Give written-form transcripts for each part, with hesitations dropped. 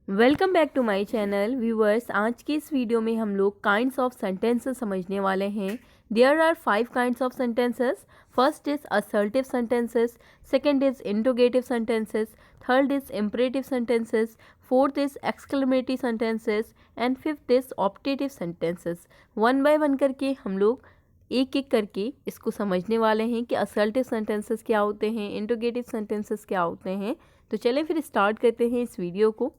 Welcome back to my channel viewers. आज के इस वीडियो में हम लोग काइंड्स ऑफ सेंटेंसेस समझने वाले हैं। There are 5 kinds of sentences. First is assertive sentences, second is interrogative sentences, third is imperative sentences, fourth is exclamatory sentences and fifth is optative sentences. One by one करके हम लोग एक एक करके इसको समझने वाले हैं कि असर्टिव सेंटेंसेस क्या होते हैं, इंट्रोगेटिव सेंटेंसेस क्या होते हैं। तो चलें फिर स्टार्ट करते हैं इस वीडियो को।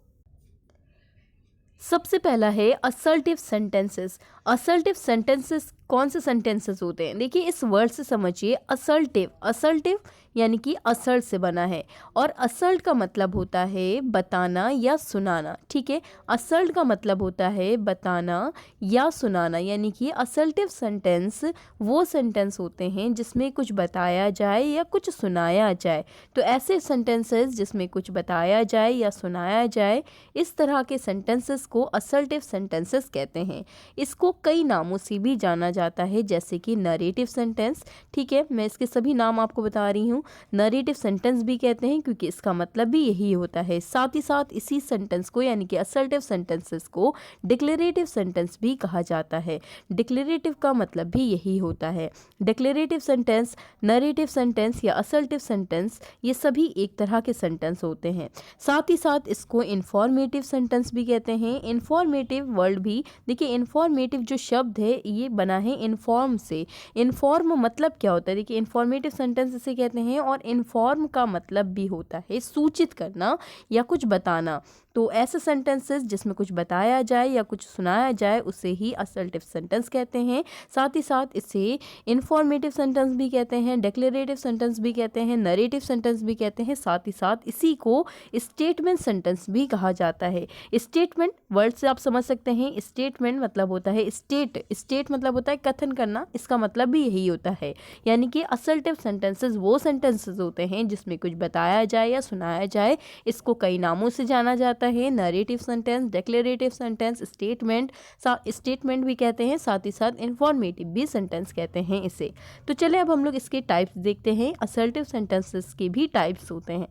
सबसे पहला है असर्टिव सेंटेंसेस। असर्टिव सेंटेंसेस कौन से सेंटेंसेस होते हैं? देखिए इस वर्ड से समझिए। असर्टिव, असर्टिव यानी कि असर्ट से बना है और असर्ट का मतलब होता है बताना या सुनाना। ठीक है, असर्ट का मतलब होता है बताना या सुनाना, यानी कि असर्टिव सेंटेंस वो सेंटेंस होते हैं जिसमें कुछ बताया जाए या कुछ सुनाया जाए। तो ऐसे सेंटेंसेस जिसमें कुछ बताया जाए या सुनाया जाए, इस तरह के सेंटेंसेस को असर्टिव सेंटेंसेस कहते हैं। इसको कई नामों से भी जाना जाता है, जैसे कि नरेटिव सेंटेंस। ठीक है, मैं इसके सभी नाम आपको बता रही हूँ। नरेटिव सेंटेंस भी कहते हैं क्योंकि इसका मतलब भी यही होता है। साथ ही साथ इसी सेंटेंस को यानी कि असर्टिव सेंटेंसेस को डिक्लेरेटिव सेंटेंस भी कहा जाता है। डिक्लेरेटिव का मतलब भी यही होता है। डिक्लेरेटिव सेंटेंस, नरेटिव सेंटेंस या असर्टिव सेंटेंस, ये सभी एक तरह के सेंटेंस होते हैं। साथ ही साथ इसको इंफॉर्मेटिव सेंटेंस भी कहते हैं। इंफॉर्मेटिव वर्ड भी, देखिए इंफॉर्मेटिव जो शब्द है ये बना है इन्फॉर्म से। इन्फॉर्म मतलब क्या होता है? देखिए इंफॉर्मेटिव सेंटेंस इसे कहते हैं और इन्फॉर्म का मतलब भी होता है सूचित करना या कुछ बताना। तो ऐसे सेंटेंसेस जिसमें कुछ बताया जाए या कुछ सुनाया जाए उसे ही असर्टिव सेंटेंस कहते हैं। साथ ही साथ इसे इंफॉर्मेटिव सेंटेंस भी कहते हैं, डिक्लेरेटिव सेंटेंस भी कहते हैं, नरेटिव सेंटेंस भी कहते हैं। साथ ही साथ इसी को स्टेटमेंट सेंटेंस भी कहा जाता है। स्टेटमेंट वर्ड से आप समझ सकते हैं, स्टेटमेंट मतलब होता है स्टेट, स्टेट मतलब होता है कथन करना, इसका मतलब भी यही होता है। यानी कि असर्टिव सेंटेंसेस वो सेंटेंसेस होते हैं जिसमें कुछ बताया जाए या सुनाया जाए। इसको कई नामों से जाना जाता है, narrative sentence, declarative sentence, statement, statement भी कहते हैं। साथ ही साथ इंफॉर्मेटिव भी सेंटेंस कहते हैं इसे। तो चलिए अब हम लोग इसके टाइप्स देखते हैं। असर्टिव सेंटेंसेस के भी टाइप्स होते हैं।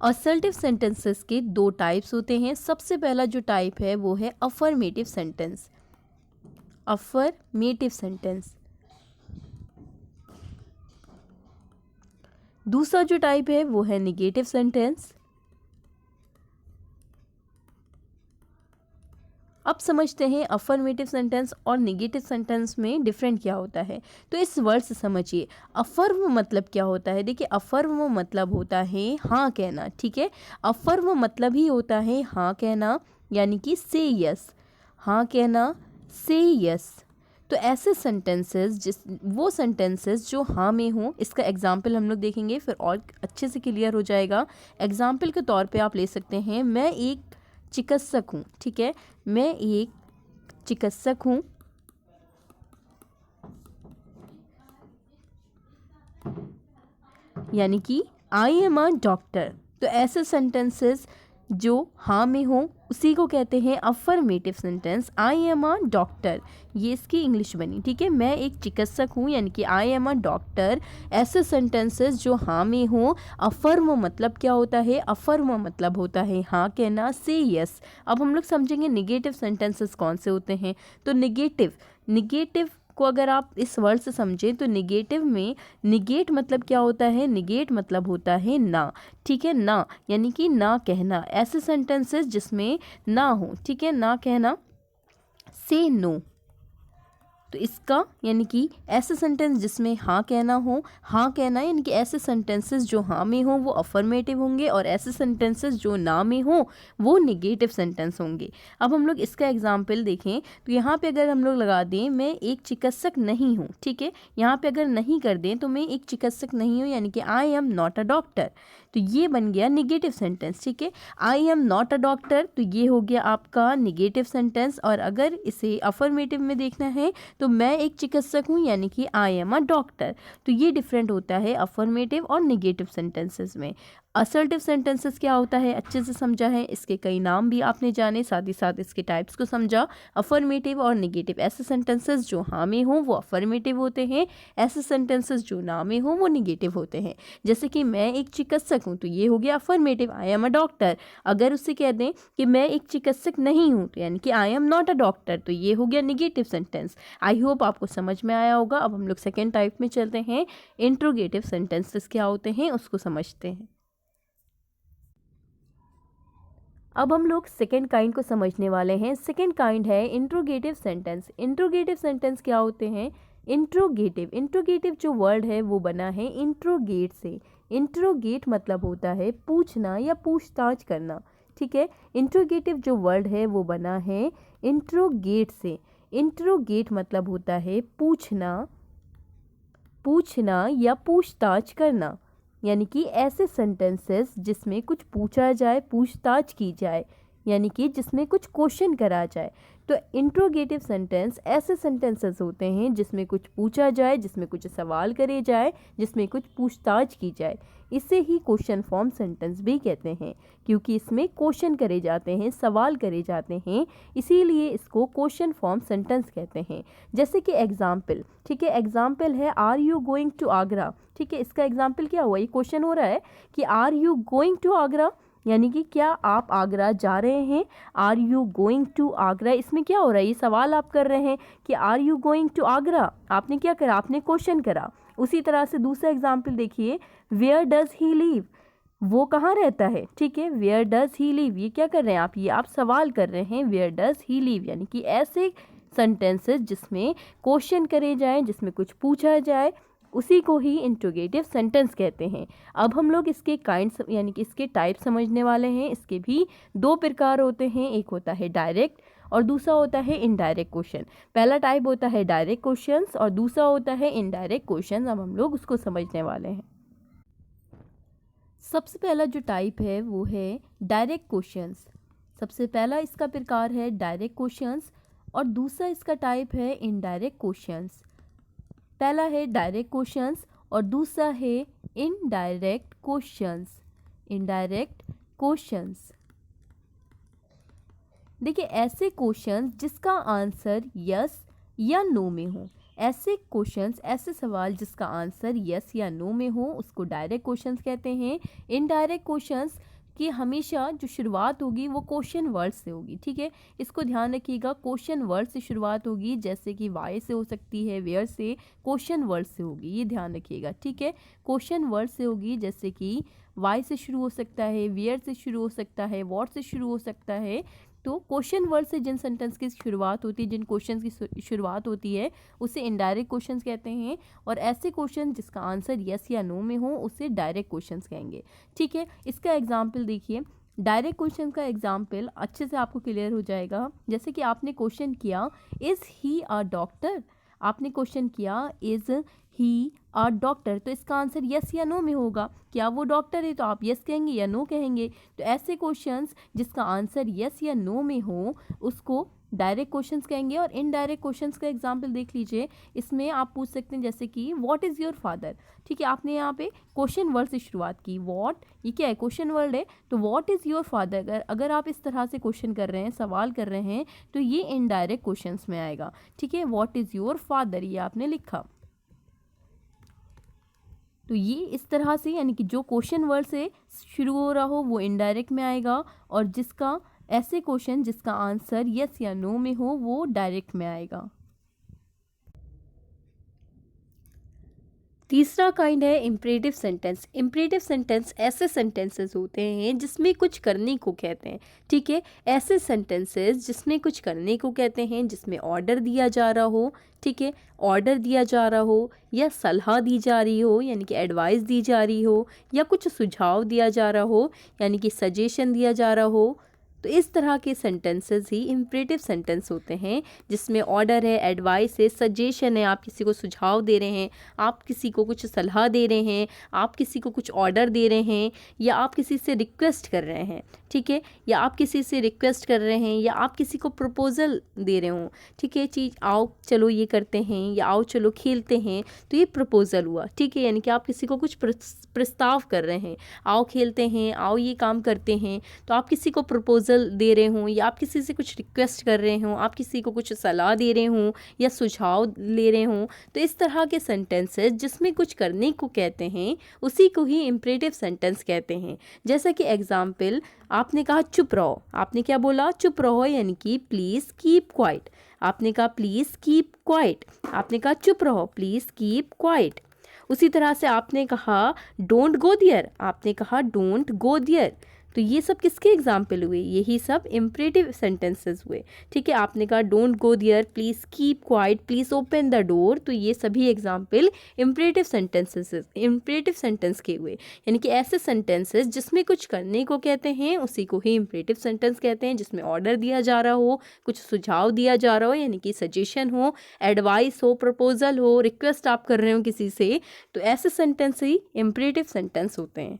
असर्टिव सेंटेंसेस के दो टाइप्स होते हैं। सबसे पहला जो टाइप है वो है अफर्मेटिव सेंटेंस। Affirmative sentence. दूसरा जो टाइप है वो है निगेटिव सेंटेंस। अब समझते हैं अफर्मेटिव सेंटेंस और निगेटिव सेंटेंस में डिफरेंट क्या होता है। तो इस वर्ड से समझिए, अफर्म मतलब क्या होता है? देखिए अफर्म मतलब होता है हाँ कहना। ठीक है, अफर्म मतलब ही होता है हाँ कहना, यानी कि से यस, हाँ कहना, से यस। तो ऐसे सेंटेंसेस वो सेंटेंसेस जो हाँ में हों, इसका एग्जाम्पल हम लोग देखेंगे फिर और अच्छे से क्लियर हो जाएगा। एग्जाम्पल के तौर पे आप ले सकते हैं, मैं एक चिकित्सक हूँ। ठीक है, मैं एक चिकित्सक हूँ। यानी कि आई एम अ डॉक्टर। तो ऐसे सेंटेंसेस जो हाँ में हो उसी को कहते हैं affirmative sentence. I am a doctor, ये इसकी इंग्लिश बनी। ठीक है, मैं एक चिकित्सक हूँ यानी कि आई एम अ डॉक्टर। ऐसे सेंटेंसेस जो हाँ में हो। अफर्म मतलब क्या होता है? अफर्म मतलब होता है हाँ कहना, से यस। अब हम लोग समझेंगे निगेटिव सेंटेंसेस कौन से होते हैं। तो निगेटिव को अगर आप इस वर्ड से समझें तो निगेटिव में निगेट मतलब क्या होता है? निगेट मतलब होता है ना। ठीक है, ना यानी कि ना कहना। ऐसे सेंटेंसेस जिसमें ना हो, ठीक है, ना कहना, से नो। तो इसका यानी कि ऐसे सेंटेंस जिसमें हाँ कहना हो, हाँ कहना यानी कि ऐसे सेंटेंसेस जो हाँ में हो वो अफर्मेटिव होंगे और ऐसे सेंटेंसेस जो ना में हो वो निगेटिव सेंटेंस होंगे। अब हम लोग इसका एग्जाम्पल देखें तो यहाँ पे अगर हम लोग लगा दें मैं एक चिकित्सक नहीं हूँ। ठीक है, यहाँ पे अगर नहीं कर दें तो मैं एक चिकित्सक नहीं हूँ यानी कि I am not a doctor. तो ये बन गया निगेटिव सेंटेंस। ठीक है, I am not a doctor, तो ये हो गया आपका निगेटिव सेंटेंस। और अगर इसे अफर्मेटिव में देखना है तो मैं एक चिकित्सक हूँ यानी कि आई एम अ डॉक्टर। तो ये डिफरेंट होता है अफर्मेटिव और निगेटिव सेंटेंसेस में। असर्टिव सेंटेंसेस क्या होता है अच्छे से समझा है, इसके कई नाम भी आपने जाने, साथ ही साथ इसके टाइप्स को समझा। अफर्मेटिव और नेगेटिव, ऐसे सेंटेंसेस जो हाँ में हों वो अफर्मेटिव होते हैं, ऐसे सेंटेंसेस जो ना में हों वो नेगेटिव होते हैं। जैसे कि मैं एक चिकित्सक हूँ तो ये हो गया affirmative, I am a doctor. अगर उससे कह दें कि मैं एक चिकित्सक नहीं हूँ तो यानी कि I am not a doctor, तो ये हो गया नेगेटिव सेंटेंस। आई होप आपको समझ में आया होगा। अब हम लोग सेकेंड टाइप में चलते हैं, इंट्रोगेटिव सेंटेंसेस क्या होते हैं उसको समझते हैं। अब हम लोग सेकेंड काइंड को समझने वाले हैं। सेकेंड काइंड है इंट्रोगेटिव सेंटेंस। इंट्रोगेटिव सेंटेंस क्या होते हैं? इंट्रोगेटिव जो वर्ड है वो बना है इंट्रोगेट से। इंट्रोगेट मतलब होता है पूछना या पूछताछ करना, ठीक है। इंट्रोगेटिव जो वर्ड है वो बना है इंट्रोगेट से। इंट्रोगेट मतलब होता है पूछना या पूछताछ करना, यानी कि ऐसे सेंटेंसेस जिसमें कुछ पूछा जाए, पूछताछ की जाए, यानी कि जिसमें कुछ क्वेश्चन करा जाए। तो इंट्रोगेटिव सेंटेंस ऐसे सेंटेंसेस होते हैं जिसमें कुछ पूछा जाए, जिसमें कुछ सवाल करे जाए, जिसमें कुछ पूछताछ की जाए। इसे ही क्वेश्चन फॉर्म सेंटेंस भी कहते हैं, क्योंकि इसमें क्वेश्चन करे जाते हैं, सवाल करे जाते हैं, इसीलिए इसको क्वेश्चन फॉर्म सेंटेंस कहते हैं। जैसे कि एग्जाम्पल, ठीक है, एग्जाम्पल है are you going to Agra, ठीक है। इसका एग्जाम्पल क्या हुआ? ये क्वेश्चन हो रहा है कि are you going to Agra, यानी कि क्या आप आगरा जा रहे हैं? Are you going to Agra, इसमें क्या हो रहा है? ये सवाल आप कर रहे हैं कि are you going to Agra, आपने क्या करा? आपने क्वेश्चन करा। उसी तरह से दूसरा एग्जाम्पल देखिए, वेयर डज ही लिव, वो कहाँ रहता है, ठीक है। वेयर डज ही लिव, ये क्या कर रहे हैं आप? ये आप सवाल कर रहे हैं, वेयर डज ही लिव, यानी कि ऐसे सेंटेंसेस जिसमें क्वेश्चन करे जाए, जिसमें कुछ पूछा जाए, उसी को ही इंट्रोगेटिव सेंटेंस कहते हैं। अब हम लोग इसके काइंड्स यानी कि इसके टाइप समझने वाले हैं। इसके भी दो प्रकार होते हैं, एक होता है डायरेक्ट और दूसरा होता है इनडायरेक्ट क्वेश्चन। पहला टाइप होता है डायरेक्ट क्वेश्चंस और दूसरा होता है इनडायरेक्ट क्वेश्चन। अब हम लोग उसको समझने वाले हैं। सबसे पहला जो टाइप है वो है डायरेक्ट क्वेश्चंस। सबसे पहला इसका प्रकार है डायरेक्ट क्वेश्चंस और दूसरा इसका टाइप है इनडायरेक्ट क्वेश्चंस। पहला है डायरेक्ट क्वेश्चंस और दूसरा है इनडायरेक्ट क्वेश्चंस। इनडायरेक्ट क्वेश्चंस, देखिए ऐसे क्वेश्चंस जिसका आंसर यस या नो में हो। ऐसे क्वेश्चंस, ऐसे सवाल जिसका आंसर यस या नो में हो उसको डायरेक्ट क्वेश्चंस कहते हैं। इनडायरेक्ट क्वेश्चंस कि हमेशा जो शुरुआत होगी वो क्वेश्चन वर्ड से होगी, ठीक है। इसको ध्यान रखिएगा, क्वेश्चन वर्ड से शुरुआत होगी, जैसे कि वाई से हो सकती है, वेयर से, क्वेश्चन वर्ड से होगी, ये ध्यान रखिएगा, ठीक है। क्वेश्चन वर्ड से होगी, जैसे कि वाई से शुरू हो सकता है, वेयर से शुरू हो सकता है, व्हाट से शुरू हो सकता है। तो क्वेश्चन वर्ड से जिन सेंटेंस की शुरुआत होती है, जिन क्वेश्चन की शुरुआत होती है उसे इनडायरेक्ट क्वेश्चंस कहते हैं और ऐसे क्वेश्चन जिसका आंसर यस या नो में हो उसे डायरेक्ट क्वेश्चंस कहेंगे, ठीक है। इसका एग्जाम्पल देखिए, डायरेक्ट क्वेश्चन का एग्जाम्पल अच्छे से आपको क्लियर हो जाएगा। जैसे कि आपने क्वेश्चन किया इज़ ही अ डॉक्टर, आपने क्वेश्चन किया इज़ ही अ डॉक्टर, तो इसका आंसर यस या नो में होगा। क्या वो डॉक्टर है? तो आप यस कहेंगे या नो कहेंगे। तो ऐसे क्वेश्चंस जिसका आंसर यस या नो में हो उसको डायरेक्ट क्वेश्चंस कहेंगे। और इनडायरेक्ट क्वेश्चंस का एग्जांपल देख लीजिए, इसमें आप पूछ सकते हैं जैसे कि व्हाट इज़ योर फादर, ठीक है। आपने यहाँ पे क्वेश्चन वर्ड से शुरुआत की, व्हाट, ये क्या है? क्वेश्चन वर्ड है, तो व्हाट इज़ योर फादर अगर आप इस तरह से क्वेश्चन कर रहे हैं, सवाल कर रहे हैं, तो ये इनडायरेक्ट क्वेश्चंस में आएगा, ठीक है। व्हाट इज़ योर फादर ये आपने लिखा, तो ये इस तरह से यानी कि जो क्वेश्चन वर्ड से शुरू हो रहा हो वो इनडायरेक्ट में आएगा और जिसका ऐसे क्वेश्चन जिसका आंसर यस या नो में हो वो डायरेक्ट में आएगा। तीसरा काइंड है इम्परेटिव सेंटेंस। इम्परेटिव सेंटेंस ऐसे सेंटेंसेस होते हैं जिसमें कुछ करने को कहते हैं, ठीक है। ऐसे सेंटेंसेस जिसमें कुछ करने को कहते हैं, जिसमें ऑर्डर दिया जा रहा हो, ठीक है, ऑर्डर दिया जा रहा हो या सलाह दी जा रही हो यानी कि एडवाइस दी जा रही हो या कुछ सुझाव दिया जा रहा हो यानी कि सजेशन दिया जा रहा हो, तो इस तरह के सेंटेंसेस ही इम्परेटिव सेंटेंस होते हैं, जिसमें ऑर्डर है, एडवाइस है, सजेशन है, आप किसी को सुझाव दे रहे हैं, आप किसी को कुछ सलाह दे रहे हैं, आप किसी को कुछ ऑर्डर दे रहे हैं, या आप किसी से रिक्वेस्ट कर रहे हैं, ठीक है, या आप किसी से रिक्वेस्ट कर रहे हैं, या आप किसी को प्रपोजल दे रहे हो, ठीक है, चीज़ आओ चलो ये करते हैं, या आओ चलो खेलते हैं, तो ये प्रपोजल हुआ, ठीक है, यानी कि आप किसी को कुछ प्रस्ताव कर रहे हैं, आओ खेलते हैं, आओ ये काम करते हैं, तो आप किसी को प्रपोजल दे रहे हो, या आप किसी से कुछ रिक्वेस्ट कर रहे हो, आप किसी को कुछ सलाह दे रहे हो या सुझाव ले रहे हो। तो इस तरह के सेंटेंसेस जिसमें कुछ करने को कहते हैं उसी को ही इम्परेटिव सेंटेंस कहते हैं। जैसा कि एग्जाम्पल, आपने कहा चुप रहो, आपने क्या बोला, चुप रहो, यानी कि प्लीज़ कीप क्वाइट। आपने कहा प्लीज़ कीप क्वाइट, आपने कहा चुप रहो, प्लीज़ कीप क्वाइट। उसी तरह से आपने कहा डोंट गो देयर, आपने कहा डोंट गो देयर। तो ये सब किसके एग्जाम्पल हुए, यही सब इम्परेटिव सेंटेंसेस हुए, ठीक है। आपने कहा don't go there, please keep quiet, please open the door, तो ये सभी एग्जाम्पल इम्परेटिव सेंटेंस के हुए। यानी कि ऐसे सेंटेंसेस जिसमें कुछ करने को कहते हैं उसी को ही इम्परेटिव सेंटेंस कहते हैं, जिसमें ऑर्डर दिया जा रहा हो, कुछ सुझाव दिया जा रहा हो, यानी कि सजेशन हो, एडवाइस हो, प्रपोजल हो, रिक्वेस्ट आप कर रहे हो किसी से, तो ऐसे सेंटेंस ही इम्परेटिव सेंटेंस होते हैं।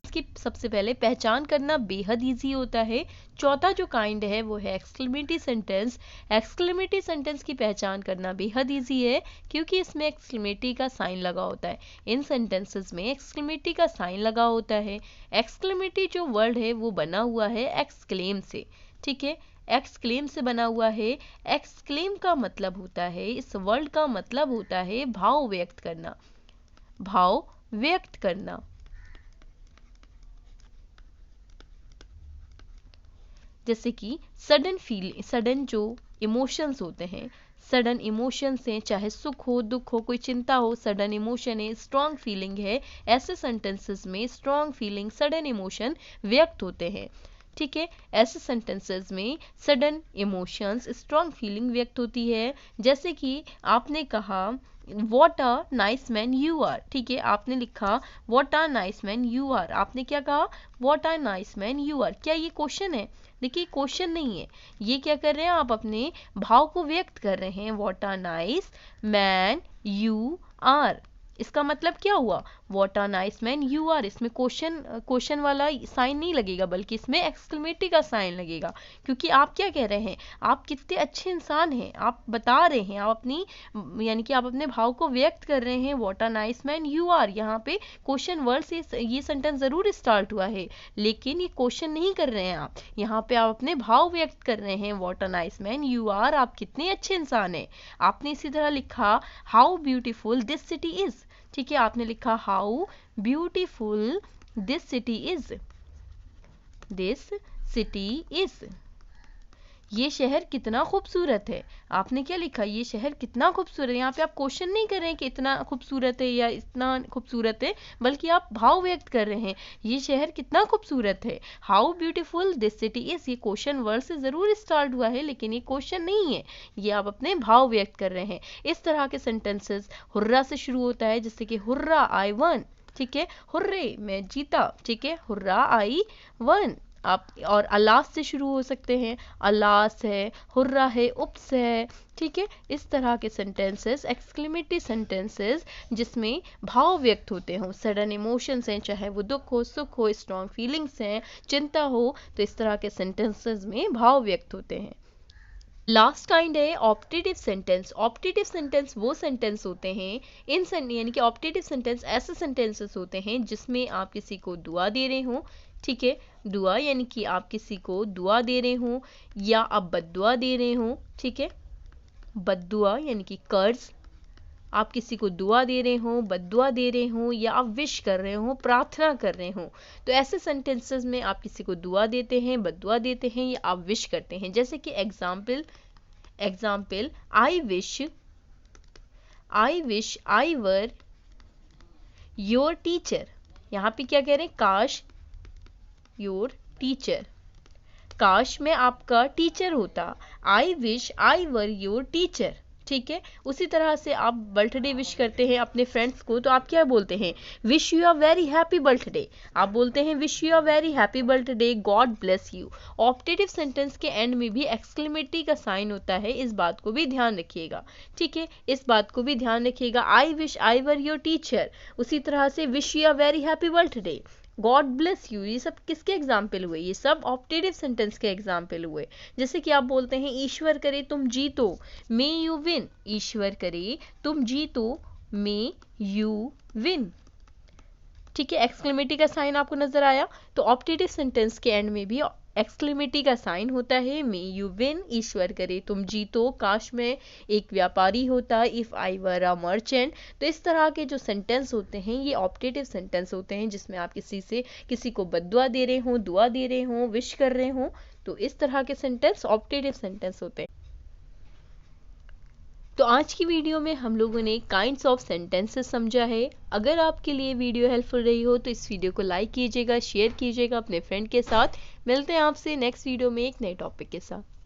इसकी सबसे पहले पहचान करना बेहद इजी होता है। चौथा जो काइंड है वो है एक्सक्लेमेटरी सेंटेंस। एक्सक्लेमेटरी सेंटेंस की पहचान करना बेहद इजी है क्योंकि इसमें एक्सक्लेमेटरी का साइन लगा होता है। इन सेंटेंसेस में एक्सक्लेमेटरी का साइन लगा होता है। एक्सक्लेमेटरी जो वर्ड है वो बना हुआ है एक्सक्लेम से, ठीक है, एक्सक्लेम से बना हुआ है। एक्सक्लेम का मतलब होता है, इस वर्ड का मतलब होता है भाव व्यक्त करना, भाव व्यक्त करना। जैसे कि सडन जो इमोशंस होते हैं, सडन इमोशंस हैं, चाहे सुख हो, दुख हो, कोई चिंता हो, सडन इमोशन है, स्ट्रॉन्ग फीलिंग है, ऐसे सेंटेंसेस में स्ट्रॉन्ग फीलिंग, सडन इमोशन व्यक्त होते हैं, ठीक है। ऐसे सेंटेंसेस में सडन इमोशंस, स्ट्रॉन्ग फीलिंग व्यक्त होती है। जैसे कि आपने कहा what a nice man you are, ठीक है, आपने लिखा what a nice man you are, आपने क्या कहा, what a nice man you are. क्या ये क्वेश्चन है? देखिए क्वेश्चन नहीं है, ये क्या कर रहे हैं, आप अपने भाव को व्यक्त कर रहे हैं। What a nice man you are, इसका मतलब क्या हुआ, what a nice man you are. इसमें क्वेश्चन वाला साइन नहीं लगेगा, बल्कि इसमें एक्सक्लेमेटरी का साइन लगेगा, क्योंकि आप क्या कह रहे हैं, आप कितने अच्छे इंसान हैं, आप बता रहे हैं, आप अपनी यानी कि आप अपने भाव को व्यक्त कर रहे हैं। What a nice man you are, यहाँ पे क्वेश्चन वर्ड से ये सेंटेंस जरूर स्टार्ट हुआ है, लेकिन ये क्वेश्चन नहीं कर रहे हैं आप, यहाँ पे आप अपने भाव व्यक्त कर रहे हैं। What a nice man you are, आप कितने अच्छे इंसान हैं। आपने इसी तरह लिखा how beautiful this city is, ठीक है, आपने लिखा how beautiful this city is, this city is, ये शहर कितना खूबसूरत है। आपने क्या लिखा, ये शहर कितना खूबसूरत है। यहाँ पे आप क्वेश्चन नहीं कर रहे हैं कि इतना खूबसूरत है या इतना खूबसूरत है, बल्कि आप भाव व्यक्त कर रहे हैं, ये शहर कितना खूबसूरत है। How beautiful this city is, ये क्वेश्चन वर्ड से जरूर स्टार्ट हुआ है, लेकिन ये क्वेश्चन नहीं है, ये आप अपने भाव व्यक्त कर रहे हैं। इस तरह के सेंटेंसेस हुर्रा से शुरू होता है, जैसे कि हुर्रा आई वन, ठीक है, हुर्रे मैं जीता, ठीक है, हुर्रा आई वन। आप और अलास से शुरू हो सकते हैं, अलास है, हुर्रा है, उप्स है, ठीक है। इस तरह के सेंटेंसेस एक्सक्लेमेटरी सेंटेंसेस जिसमें भाव व्यक्त होते हों, सडन इमोशंस हैं, चाहे वो दुख हो, सुख हो, स्ट्रॉन्ग फीलिंग्स हैं, चिंता हो, तो इस तरह के सेंटेंसेस में भाव व्यक्त होते हैं। लास्ट काइंड है ऑप्टेटिव सेंटेंस। ऑप्टेटिव सेंटेंस वो सेंटेंस होते हैं यानी कि ऑप्टेटिव सेंटेंस ऐसे सेंटेंसेस होते हैं जिसमें आप किसी को दुआ दे रहे हो, ठीक है, दुआ यानी कि आप किसी को दुआ दे रहे हो या आप बद्दुआ दे रहे हो, ठीक है, बद्दुआ यानी कि कर्ज, आप किसी को दुआ दे रहे हो, बद्दुआ दे रहे हो, या आप विश कर रहे हो, प्रार्थना कर रहे हो। तो ऐसे सेंटेंसेस में आप किसी को दुआ देते हैं, बद्दुआ देते हैं, या आप विश करते हैं। जैसे कि example I wish I were your teacher. यहाँ पे क्या कह रहे हैं, काश योर टीचर, काश मैं आपका टीचर होता। I wish I were your teacher, ठीक है। उसी तरह से आप बर्थडे विश करते हैं अपने फ्रेंड्स को, तो आप क्या बोलते हैं, wish you a very happy birthday. आप बोलते हैं wish you a very happy birthday, God bless you. Optative sentence के एंड में भी एक्सक्लेमेटरी का साइन होता है, इस बात को भी ध्यान रखिएगा। ठीक है, इस बात को भी ध्यान रखिएगा। I wish I were your teacher, उसी तरह से wish you a very happy birthday, God bless you, ये सब किसके एग्जाम्पल हुए, ये सब ऑप्टेटिव सेंटेंस के एग्जाम्पल हुए। जैसे कि आप बोलते हैं ईश्वर करे तुम जीतो, मे यू विन। ईश्वर करे तुम जीतो, मे यू विन। ठीक है, एक्सक्लेमेटरी का साइन आपको नजर आया। तो ऑप्टेटिव सेंटेंस के एंड में भी एक्सक्लेमेटरी का साइन होता है, मे यू विन, ईश्वर करे तुम जीतो, काश मैं एक व्यापारी होता, if I were a merchant. तो इस तरह के जो सेंटेंस होते हैं ये ऑप्टेटिव सेंटेंस होते हैं, जिसमें आप किसी को बद्दुआ दे रहे हो, दुआ दे रहे हो, विश कर रहे हो, तो इस तरह के सेंटेंस ऑप्टेटिव सेंटेंस होते हैं। तो आज की वीडियो में हम लोगों ने काइंड्स ऑफ सेंटेंसेस समझा है। अगर आपके लिए वीडियो हेल्पफुल रही हो तो इस वीडियो को लाइक कीजिएगा, शेयर कीजिएगा अपने फ्रेंड के साथ। मिलते हैं आपसे नेक्स्ट वीडियो में एक नए टॉपिक के साथ।